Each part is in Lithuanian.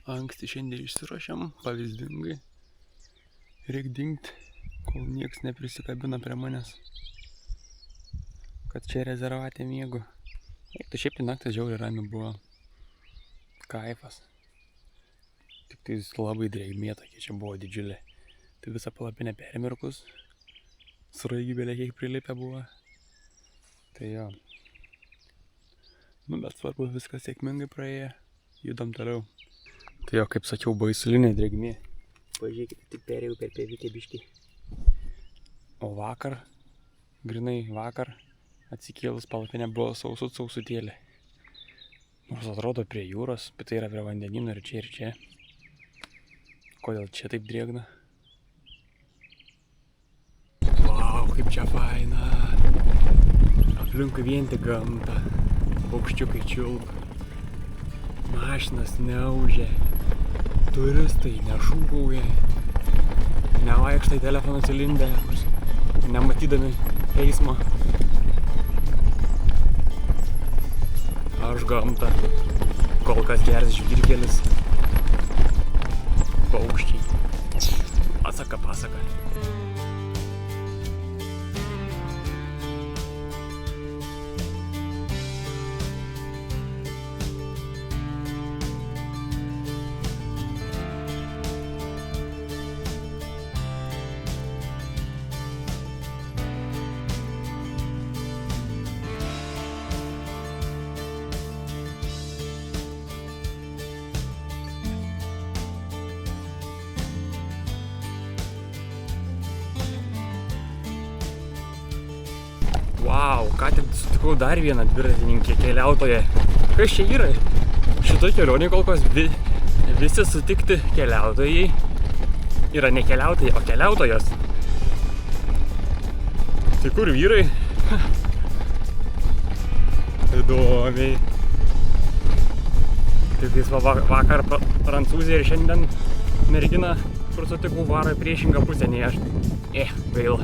Anksti šiandien išsiruošiam, pavyzdingai. Reik dingt, kol nieks neprisikabina prie manęs. Kad čia rezervatė miegu. Tai šiaip tai naktis žiauriai rami buvo. Kaifas. Tik tai labai drėgmė tokia čia buvo didžiulė. Tai visą palapinę permirkus. Sraigybėlė kiek prilipę buvo. Tai jo. Bet svarbu viskas sėkmingai praėjo. Judam toliau. Tai jo, kaip sakiau, baisulinė drėgmė. Pažiūrėkite, tik perėjau per pėvykę biškį. O vakar, grinai vakar, atsikėlus palapinė buvo sausutėlė. Nors atrodo prie jūros, bet tai yra prie vandenino ir čia. Kodėl čia taip drėgna? Vau, kaip čia faina! Aplinkui vien tik gamta. Paukščiukai čiulba. Mašinas neaužia. Turistai nešūkauja. Nevaikštai telefoną atsilindę, nematydami eismo. Aš gamta. Kol kas geras žvyrkelis. Paukščiai. Pasaka. Vau, ką tik sutikau dar vieną dviratininkę keliautoją. Kas čia yra? Šitoj kelionėje kol kas visi sutikti keliautojai yra ne keliautojai, o keliautojos. Tai kur vyrai? Įdomiai. Tik vakar Prancūzija ir šiandien mergina, kur sutikau, varo į priešingą pusę, nei aš. Gaila.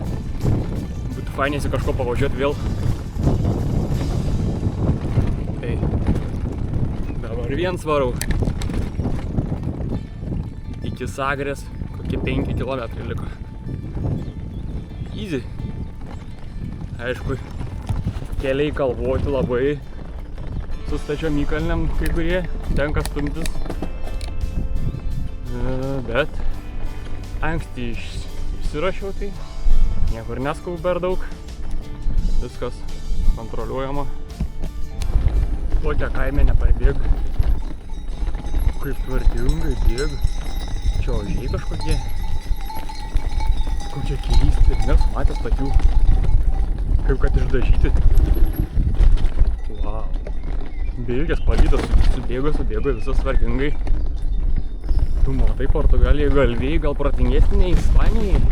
Fainėsi kažko pavažiuoti vėl. Tai dabar vien svarau. Iki Sagrės kokie 5 kilometrai liko. Easy. Aišku, keliai kalvoti labai. Su stačiom įkalniam kai kurie tenka stumtis. Bet anksti išsirašiau tai. Niekur neskau per daug, viskas kontroliuojama. Tokia kaime neparbėg. Kaip tvarkingai bėg. Čia ožiai kažkokie. Kokie keisti, nesu matęs tokių. Kaip kad išdažyti. Vau. Bėgęs palydas, subėgo visas tvarkingai. Tu matai, Portugalijai galvėjai gal protingesnė nei Ispanijai.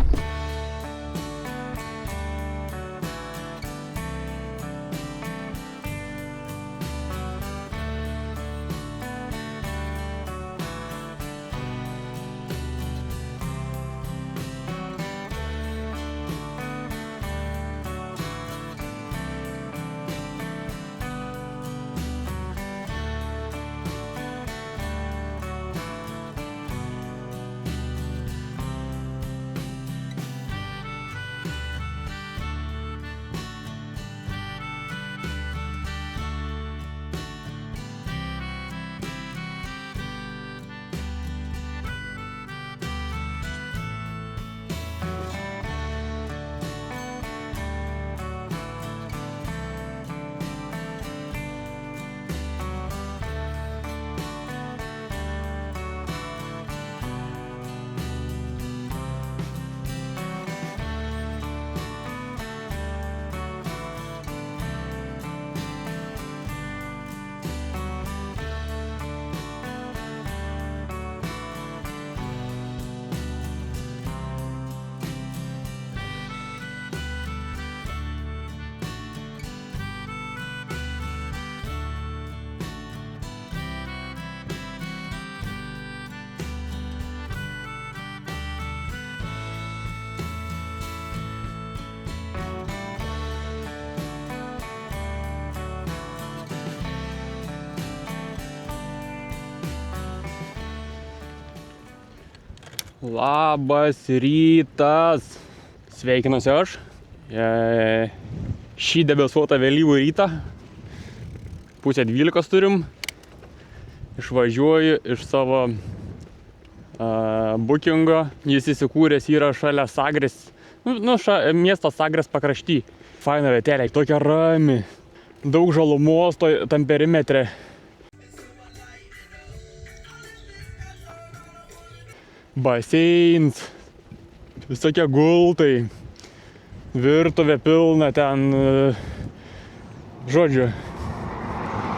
Labas rytas. Sveikinuosi aš. Šį debesuotą vėlyvų rytą. 11:30 turim. Išvažiuoju iš savo bookingo. Jis įsikūręs yra šalia Sagrės. Miesto Sagrės pakrašty. Faina vietelė, tokia rami. Daug žalumos tam perimetre. Baseins. Visokie gultai. Virtuvė pilna ten. Žodžiu.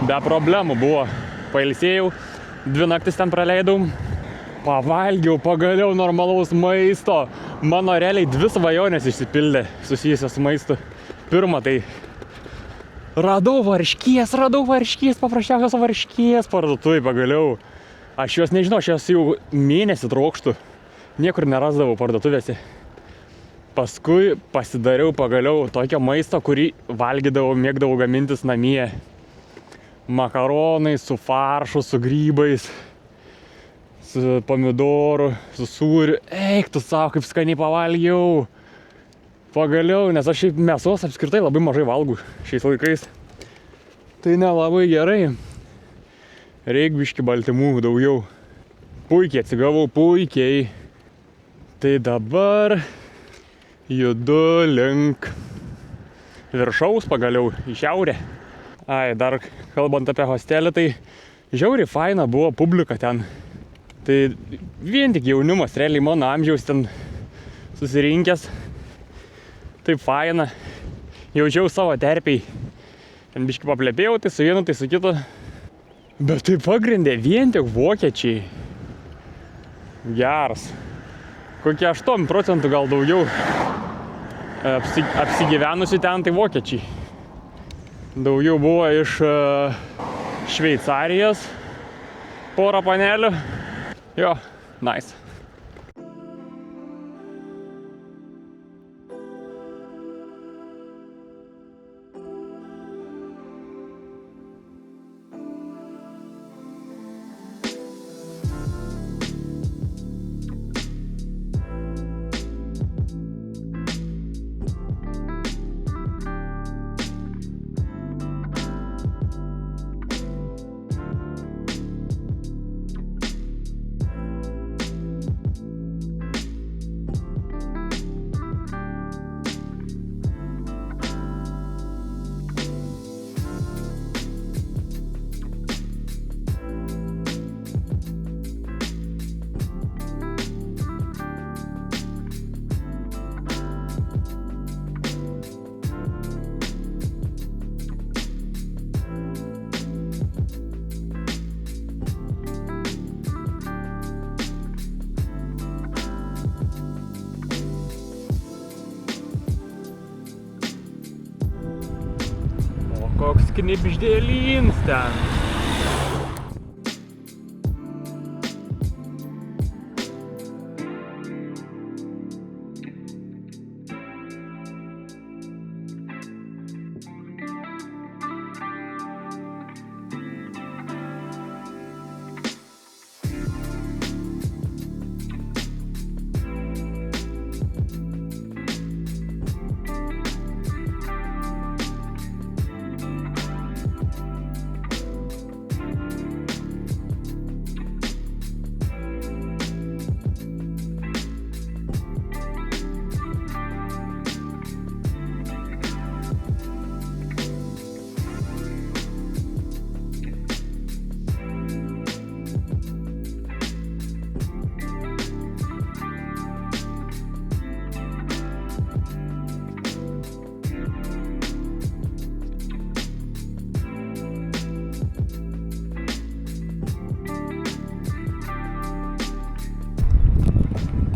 Be problemų buvo. Pailsėjau. 2 naktis ten praleidau. Pavalgiau pagaliau normalaus maisto. Mano realiai 2 svajonės išsipildė susijusios su maistu. Pirma, tai radau varškės, paprasčiausios varškės parduotuvėj pagaliau. Aš jos nežinau, aš jos jau mėnesį trokštų. Niekur nerasdavau parduotuvėse. Paskui pasidariau pagaliau tokio maisto, kurį valgydavau, mėgdavau gamintis namie. Makaronai su faršu, su grybais, su pomidoru, su sūriu. Eik tu savo, kaip skaniai pavalgiau. Pagaliau, nes aš šiaip mėsos apskritai labai mažai valgau šiais laikais. Tai nelabai gerai. Reik biškį baltymų daugiau. Puikiai atsigavau, puikiai. Tai dabar judu link viršaus pagaliau į šiaurę. Dar kalbant apie hostelį, tai žiauriai faina buvo publika ten. Tai vien tik jaunimas, realiai mano amžiaus ten susirinkęs. Taip faina. Jaučiau savo terpiai. Ten biškį paplepėjau, tai su vienu, tai su kitu. Bet tai pagrindė vien tik vokiečiai. Geras. Kokie 8% gal daugiau apsigyvenusių ten, tai vokiečiai. Daugiau buvo iš Šveicarijos. Porą panelių. Jo, nice. Koks knibždėlins ten.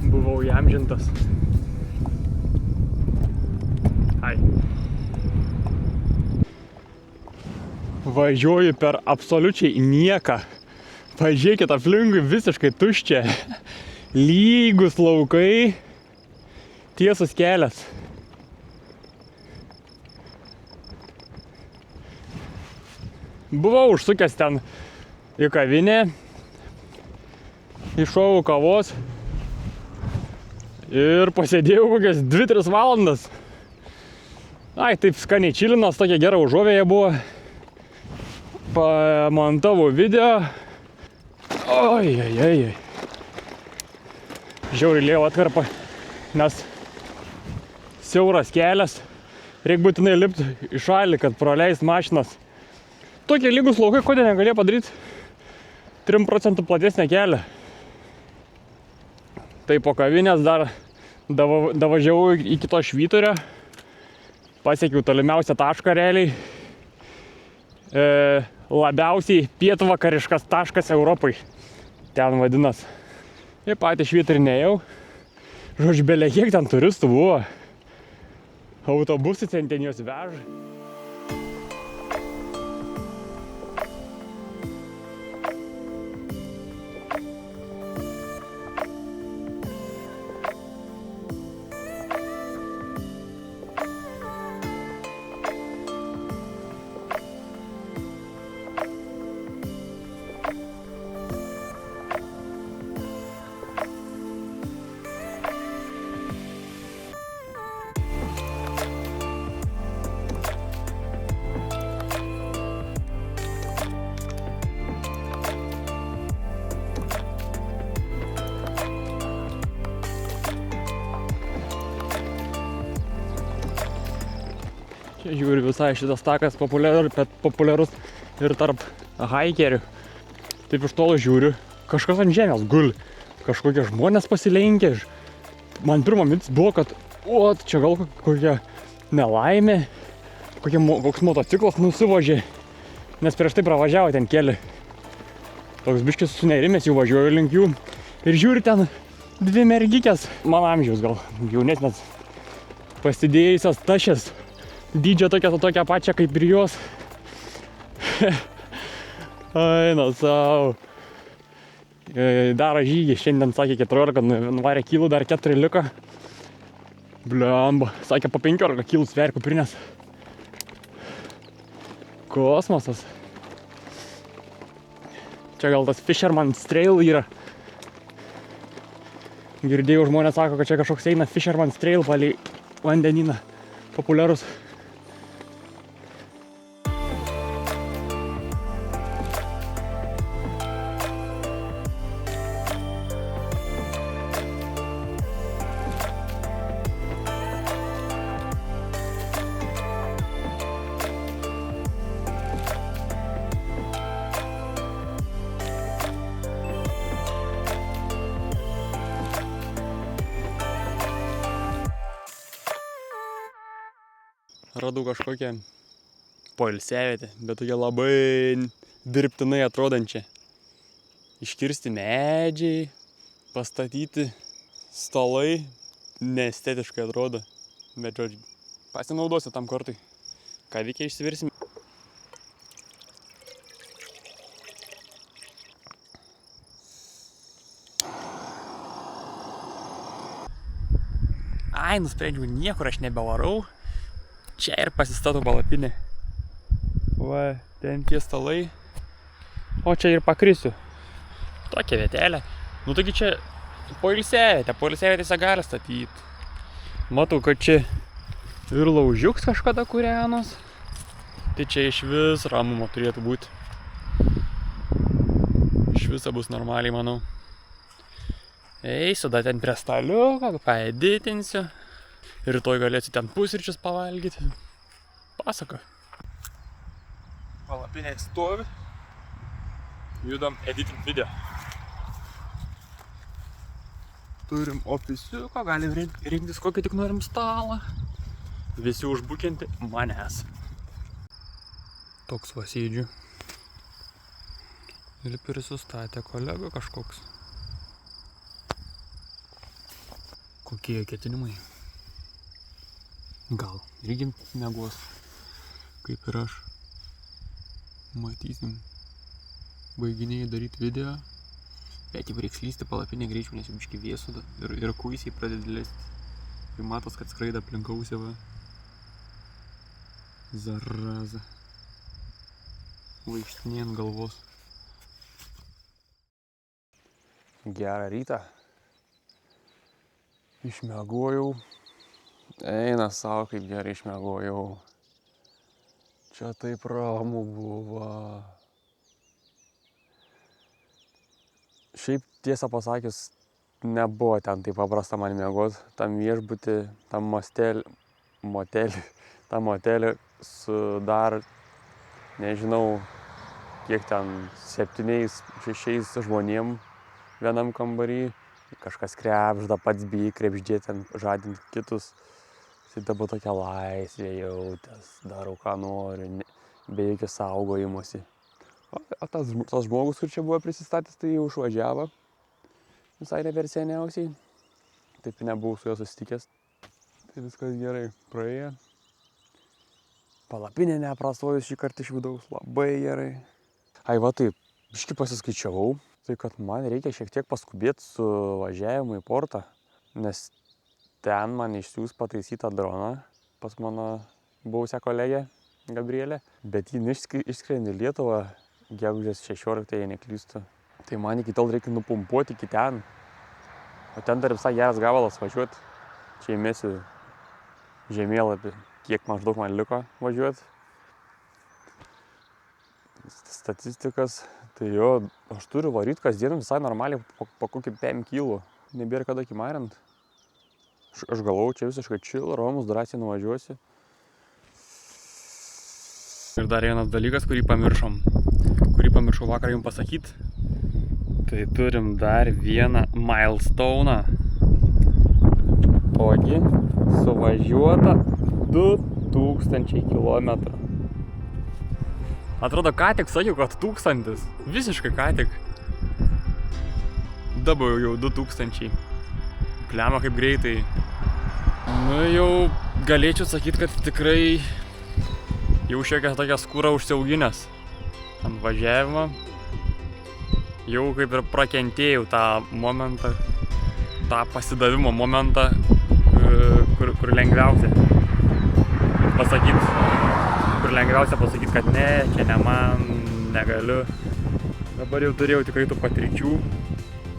Buvau įamžintas. Važiuoju per absoliučiai nieką. Pažiūrėkit, aplinkui visiškai tuščia. Lygus laukai. Tiesus kelias. Buvau užsukęs ten į kavinę. Iššovau kavos. Ir pasėdėjau kokias 2-3 valandas. Ai, taip skaniai čilinas, tokia gera užuovėja buvo. Pamontavau video. Oi. Žiauriai lėjau atkarpą, nes siauras kelias. Reikia būtinai lipti į šalį, kad praleist mašinas. Tokie lygus laukai, kodėl negalėjo padaryti 3% platesnę kelią. Tai po kavinės dar davažiavau iki to švyturio. Pasiekiau tolimiausią tašką realiai. Labiausiai pietvakariškas taškas Europai. Ten vadinas. Ir patį švyturį nejau. Žodžiu, belė kiek ten turistų buvo. Autobusai ten juos veža. Čia žiūriu visai šitas takas populiarus ir tarp haikerių. Taip iš tolo žiūriu, kažkas ant žemės guli, kažkokie žmonės pasilenkia. Man pirma mintis buvo, kad čia gal kokia nelaimė, koks motociklas nusivožė, nes prieš tai pravažiavo ten kelią. Toks biškis sunerimės, jau važiuoju link jų ir žiūriu ten 2 mergikės, mano amžiaus gal jaunesnės, pasidėjusios tašės. Dydžio tokia pačia kaip ir jos. Eina savo. Daro žygį. Šiandien sakė 14, nuvarė kilų, dar 4 liko. Blemba. Sakė po 15 kilų sver kuprinės. Kosmosas. Čia gal tas Fisherman's Trail yra. Girdėjau, žmonės sako, kad čia kažkoks eina Fisherman's Trail palei vandenyną. Populiarus. Radau kažkokią poilsiavietę, bet tokia labai dirbtinai atrodančią. Iškirsti medžiai, pastatyti stalai, neestetiškai atrodo. Bet žodžiu, pasinaudosiu tam kartui. Ką veikia išsivirsim. Ai, nusprendžiau, niekur aš nebevarau. Čia ir pasistatau palapinę. Va, ten tie stalai. O čia ir pakrisiu. Tokia vietelė. Nu taigi čia poilsiavietėse gali statyti. Matau, kad čia ir laužiuks kažkada kūrenos. Tai čia iš vis ramumo turėtų būti. Iš viso bus normaliai, manau. Eisiu, da ten prie staliuko, paeditinsiu. Rytoj galėsiu ten pusryčius pavalgyti. Pasaka. Palapinė stovi. Judam editint video. Turim ofisiuką, galim rinktis kokį tik norim stalą. Visi užbukinti manęs. Toks va sėdžiu. Ir prisistatė kolega kažkoks. Kokie ketinimai? Gal irgi mėgos, kaip ir aš. Matysim. Baiginėjai daryti video. Bet jau reiks lysti palapinę greičiau, nes jau biškį vėsu ir kuisiai pradeda lesti. Ir matos, kad skraida aplink ausį, va. Zaraza. Vaikštinė ant galvos. Gerą rytą. Išmiegojau. Eina savo, kaip gerai išmiegojau. Čia taip ramu buvo. Šiaip tiesą pasakius, nebuvo ten taip paprasta man miegot. Tam viešbutį, tam motelį su dar, nežinau, kiek ten 7-6 žmonėm vienam kambarį. Kažkas krebžda, pats bijai krebždėti, ten žadinti kitus. Tai dabar tokia laisvė jautės, darau ką noriu, be jokio saugojimuose. O tas žmogus, kur čia buvo prisistatęs, tai jau išvažiavo. Visai ne per seniausiai. Taip nebuvau su juo susitikęs. Tai viskas gerai praėjo. Palapinė neprastojus šį kartą iš vidaus, labai gerai. Ai va taip, biškį pasiskaičiavau, tai kad man reikia šiek tiek paskubėti su važiavimu į portą, nes ten man išsiųs pataisytą droną pas mano buvusią kolegę Gabrielę, bet jį išskrenda į Lietuvą gegužės 16, jei neklystu. Tai man iki tol reikia nupumpuoti iki ten, o ten dar visai geras gabalas važiuoti. Čia įmėsiu žemėlapį, kiek maždaug man liko važiuoti. Statistikas, tai jo, aš turiu varyti kasdien visai normaliai po kokį 5 kilų. Nebėra kada kimarint. Aš galvoju, čia visiškai chill, ramus, drąsiai nuvažiuosi. Ir dar vienas dalykas, kurį pamiršau vakar jums pasakyti. Tai turim dar vieną milestone'ą. Ogi, suvažiuota 2000 kilometrų. Atrodo, ką tik sakiau, kad 1000. Visiškai ką tik. Dabar jau 2000. Pliama kaip greitai. Nu jau galėčiau sakyti, kad tikrai jau šiokią tokią skūrą užsiauginęs ant važiavimo. Jau kaip ir prakentėjau tą momentą, tą pasidavimo momentą, kur lengviausia pasakyti, kad ne, čia ne man, negaliu. Dabar jau turėjau tikrai tų patirčių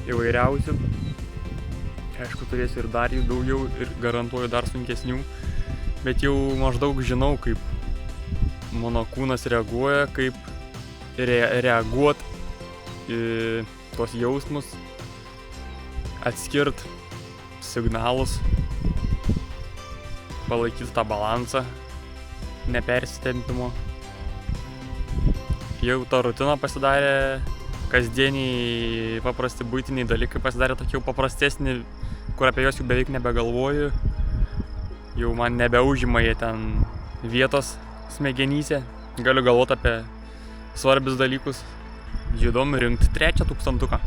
įvairiausių. Aišku, turėsiu ir dar jų daugiau ir garantuoju dar sunkesnių. Bet jau maždaug žinau, kaip mano kūnas reaguoja, kaip reaguot į tos jausmus, atskirt signalus, palaikyti tą balansą, nepersitempimo. Jau ta rutina pasidarė, kasdieniai paprasti buitiniai dalykai pasidarė tokie jau paprastesni, kur apie juos jau beveik nebegalvoju. Jau man nebeužima jie ten vietos smegenyse. Galiu galvoti apie svarbius dalykus. Judom rinkti 3000.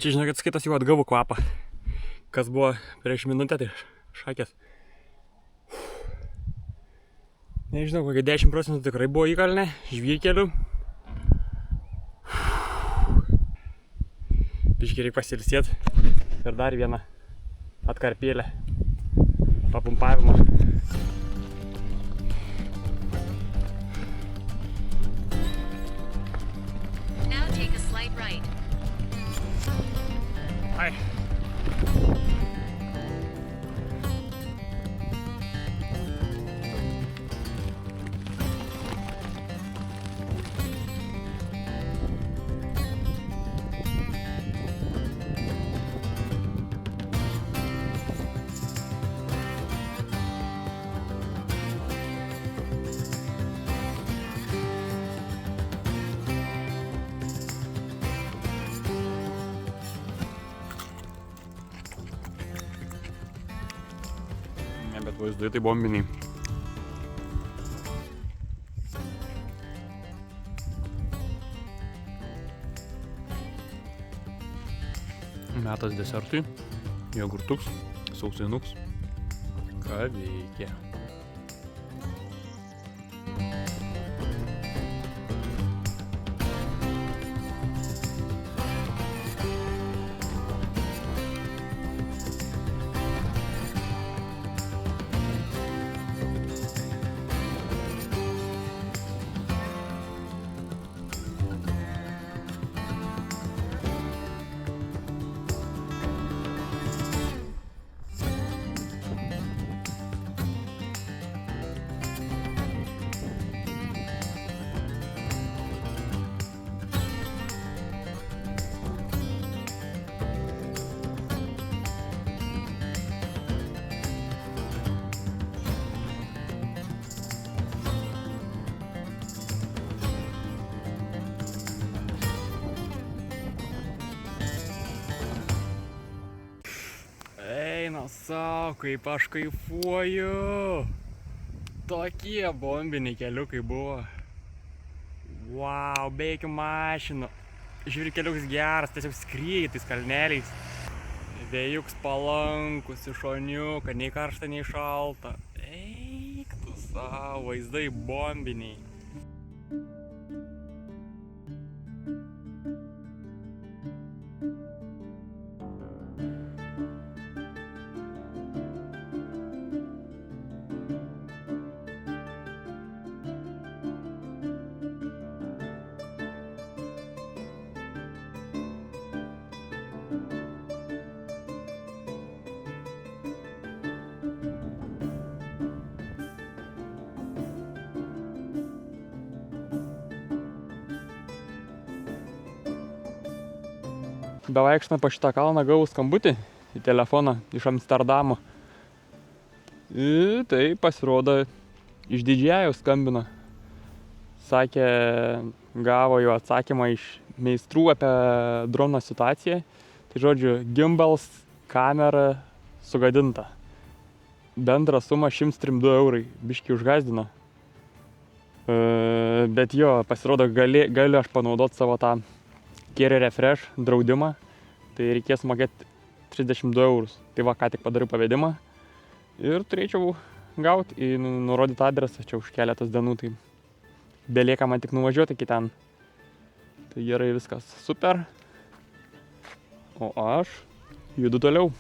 Čia žinokit, skaitas jau atgavų kvapą. Kas buvo prieš minutę, tai šakės. Nežinau, kokie 10% tikrai buvo įkalne, žvyrkelių. Biškį reikia pasilsėti. Ir dar vieną atkarpėlę. Papumpavimą. Now take a slight right. Ai. Bet vaizdai tai bombiniai. Metas desertui, jogurtuks, sausainuks. Ką veikia? Eina sau, kaip aš kaifuoju. Tokie bombiniai keliukai buvo. Wow, be jokių mašinų. Žvyrkeliuks geras, tiesiog skrieji tais kalneliais. Vėjuks palankus, išoniuką, nei karšta, nei šalta. Eik tu sau, vaizdai bombiniai. Bevaikštant po šitą kalną gavau skambutį į telefoną iš Amsterdamo. Ir tai pasirodo iš Didžiajaus skambino. Sakė, gavo jo atsakymą iš meistrų apie drono situaciją. Tai žodžiu, gimbals kamera sugadinta. Bendra suma 102 eurai. Biškį užgazdino. Bet jo, pasirodo, galiu aš panaudoti savo tą Carry Refresh draudimą, tai reikės mokėti 32 eurus. Tai va, ką tik padariau pavedimą ir turėčiau gauti į nurodytą adresą čia už keletas dienų, tai belieka man tik nuvažiuoti iki ten. Tai gerai, viskas super. O aš judu toliau.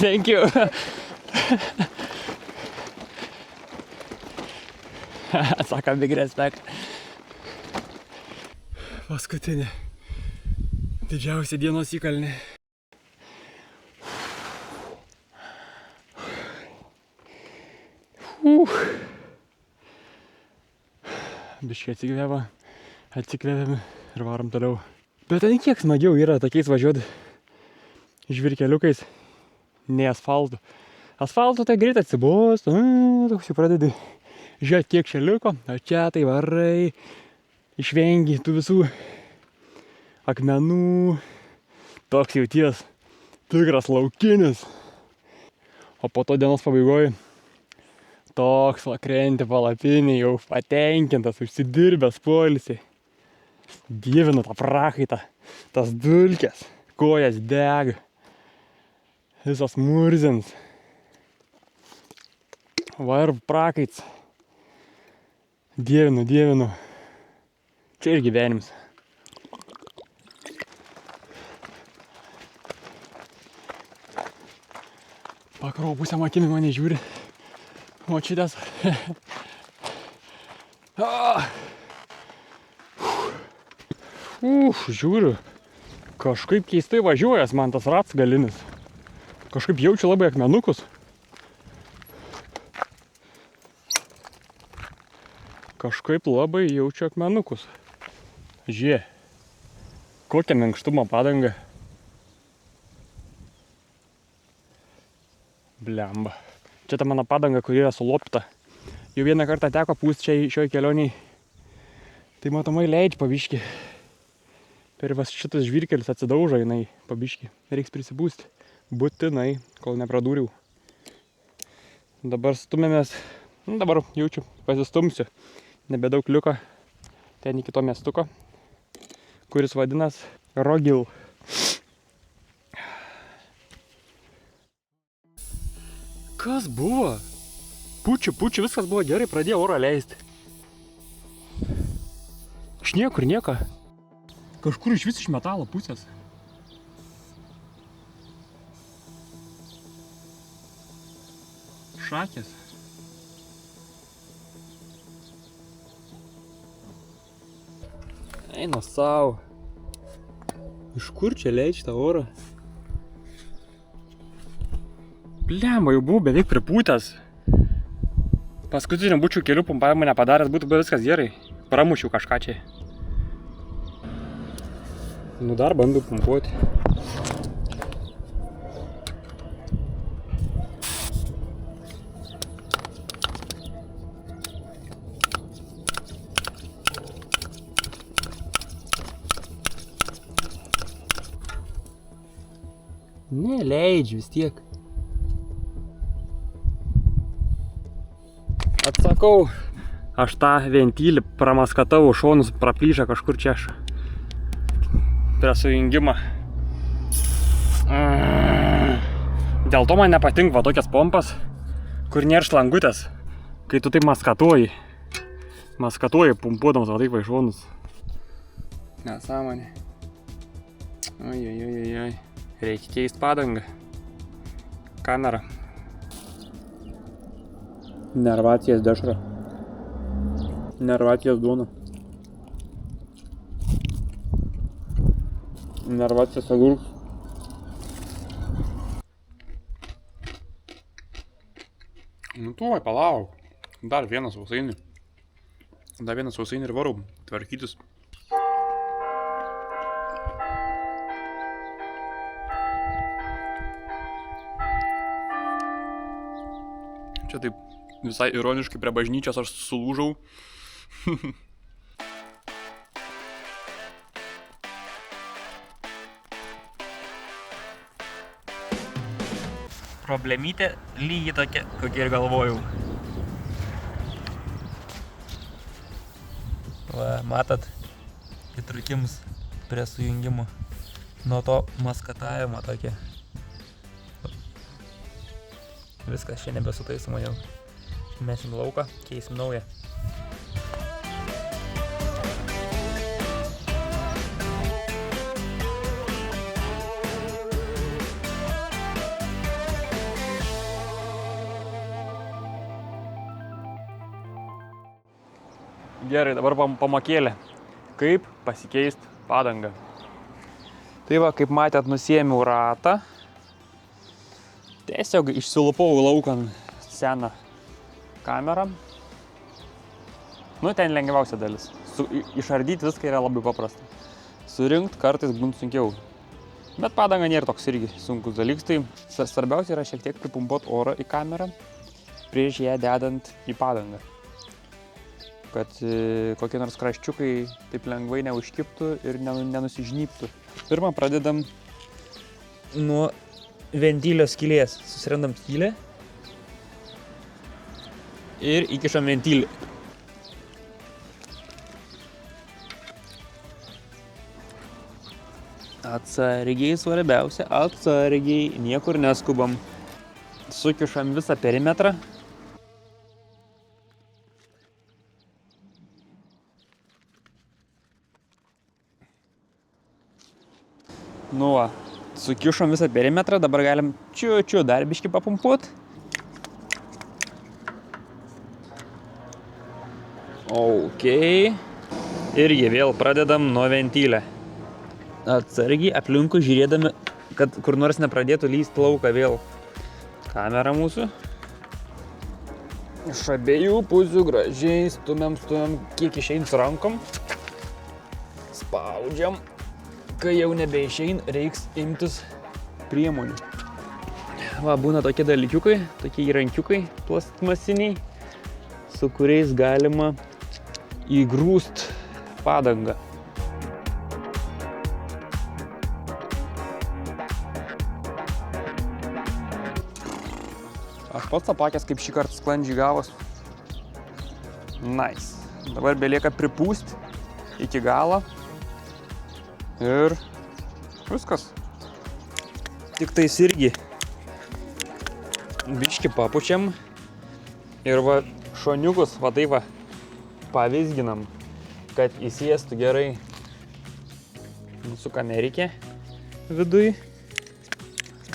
Thank you. Sako, big respect. Paskutinė. Didžiausia dienos įkalnė. Biškai atsikvėpėm ir varom toliau. Bet ten kiek smagiau yra tokiais važiuoti žvirkeliukais, nei asfaltu. Asfaltu tai greit atsibos, toks jau pradedi žiūrėti, kiek čia liko, o čia tai varai, išvengi tų visų akmenų, toks jauties tikras laukinis. O po to dienos pabaigoje toks krenti palapinį, jau patenkintas, užsidirbęs poilsį. Dievinu tą prakaitą, tas dulkes, kojas dega, visas murzins. Va ir prakaits. Dievinu. Čia ir gyvenimas. Pakraupusiam akim mane žiūri. Močiutės. Žiūriu. Kažkaip keistai važiuojas man tas rats galinis. Kažkaip jaučiu labai akmenukus. Žiūrėk. Kokia minkštumo padanga. Blemba. Čia ta mano padanga, kuri yra sulopyta. Jau vieną kartą teko pūsti čia šioj kelioniai. Tai matomai leidžia pabiškį. Per vas šitas žvirkelis atsidaužo jinai pabiškį. Reiks prisipūsti. Būtinai, kol nepradūriau. Dabar stumėmės. Dabar jaučiu, pasistumsiu. Nebedaug liuko ten iki to miestuko, kuris vadinas Rogil. Kas buvo? Pučiu, viskas buvo gerai, pradėjo orą leisti. Iš niekur nieko. Kažkur iš vis iš metalo pusės. Šakės. Eina savo. Iš kur čia leidžia tą orą? Blemba, jau buvau beveik pripūtęs. Paskutinių bučių kelių pumpavimų nepadaręs, būtų viskas gerai. Pramušiau kažką čia. Nu dar bandau pumpuoti. Neleidžiu vis tiek. Atsakau, aš tą ventilį pramaskatau, šonus praplyšę kažkur čia aš. Prie sujungimą. Dėl to man nepatinka tokias pompas, kur nėra šlangutės, kai tu taip maskatuoji. Maskatuoji pumpuodamas va taip va šonus. Nesąmonė. Oi. Reikia keisti padangą. Kamera. Nervacijas dešra. Nervacijas duona. Nervacijas agurks. Nu tuoj, palauk. Dar vienas sausainį. Ir varau tvarkytis. Čia taip visai ironiškai prie bažnyčios aš sulūžau. Problemytė lygiai tokia, kokia ir galvojau. Va, matot, įtrukims prie sujungimo. Nuo to maskatavimo tokia. Viskas čia nebesutaisoma jau. Mesim lauką, keisim naują. Gerai, dabar pamakėlė. Kaip pasikeisti padangą. Tai va, kaip matėt, nusiėmiau ratą. Tiesiog išsilupau laukan seną kamerą. Nu, ten lengviausia dalis. Išardyti viską yra labai paprasta. Surinkt kartais būna sunkiau. Bet padanga nėra toks irgi sunkus dalykas. Tai svarbiausia yra šiek tiek pripumpuoti orą į kamerą prieš ją dedant į padangą. Kad kokie nors kraščiukai taip lengvai neužkiptų ir nenusižnyptų. Pirmą pradedam nuo ventilio skylės. Susirandam skylę ir įkišam ventilį. Atsargiai svarbiausia, atsargiai, niekur neskubam. Sukišam visą perimetrą. Nu va, sukišom visą perimetrą, dabar galim čiu dar biškį papumpuot. Ok. Irgi vėl pradedam nuo ventilę. Atsargiai aplinkui žiūrėdami, kad kur nors nepradėtų lyst lauką vėl kamera mūsų. Iš abiejų pusių gražiai stumiam, kiek išein su rankom. Spaudžiam. Kai jau nebeišein, reiks imtis priemonių. Va, būna tokie dalykiukai, tokie įrankiukai plastmasiniai, su kuriais galima įgrūst padangą. Aš pats apakęs, kaip šį kartą sklandžiai gavos. Nice. Dabar belieka pripūst iki galo. Ir viskas. Tik tais irgi biškį papučiam. Ir va šoniukus va taip va pavizginam, kad įsėstų gerai mūsų kamerikė viduj.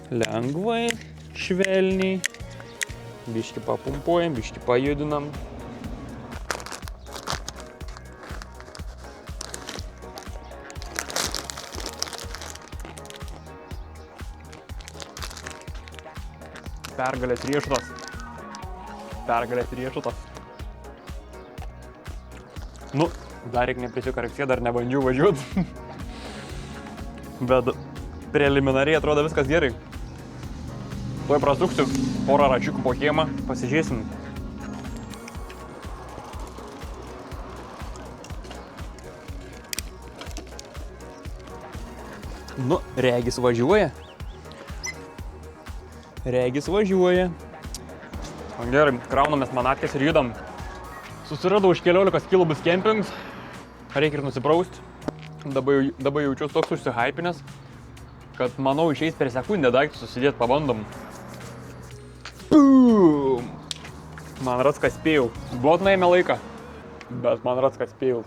Lengvai, švelniai. Biškį papumpuojam, biškį pajudinam. Pergalės riešutas. Pergalės riešutas. Nu, dar reik neprisikarksė, dar nebandžiau važiuoti. Bet preliminariai atrodo viskas gerai. Tuoj prasuksiu porą račiukų po kiemą, pasižiūrėsim. Nu, regis važiuoja. Regis važiuoja. Gerai, kraunamės manatkės ir judam. Susiradau už 14 km bus kempings. Reikia ir nusipraust. Dabar jaučiuos toks užsihypinęs, kad manau išeis per sekundę daiktus susidėti pabandom. Man rods, kad spėjau. Blot nuėjome laiką, bet man rods, kad spėjau.